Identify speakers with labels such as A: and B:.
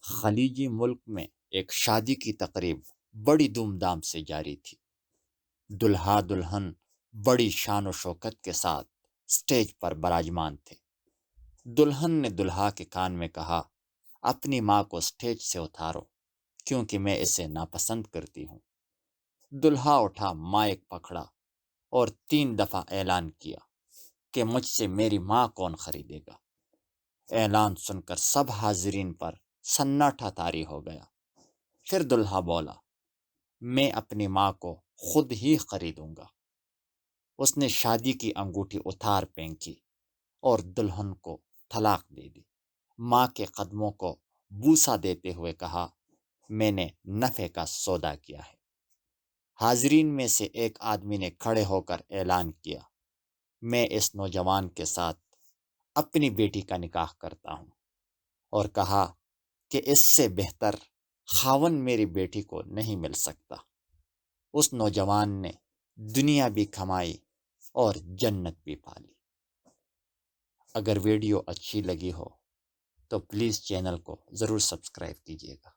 A: خلیجی ملک میں ایک شادی کی تقریب بڑی دھوم دھام سے جاری تھی۔ دلہا دلہن بڑی شان و شوکت کے ساتھ سٹیج پر براجمان تھے۔ دلہن نے دلہا کے کان میں کہا، اپنی ماں کو سٹیج سے اتارو کیونکہ میں اسے ناپسند کرتی ہوں۔ دلہا اٹھا، مائک پکڑا اور 3 دفعہ اعلان کیا کہ مجھ سے میری ماں کون خریدے گا۔ اعلان سن کر سب حاضرین پر سناٹا طاری ہو گیا۔ پھر دلہا بولا، میں اپنی ماں کو خود ہی خریدوں گا۔ اس نے شادی کی انگوٹھی اتار پھینکی اور دلہن کو طلاق دے دی۔ ماں کے قدموں کو بوسہ دیتے ہوئے کہا، میں نے نفع کا سودا کیا ہے۔ حاضرین میں سے ایک آدمی نے کھڑے ہو کر اعلان کیا، میں اس نوجوان کے ساتھ اپنی بیٹی کا نکاح کرتا ہوں، اور کہا کہ اس سے بہتر خاوند میری بیٹی کو نہیں مل سکتا۔ اس نوجوان نے دنیا بھی کمائی اور جنت بھی پالی۔ اگر ویڈیو اچھی لگی ہو تو پلیز چینل کو ضرور سبسکرائب کیجیے گا۔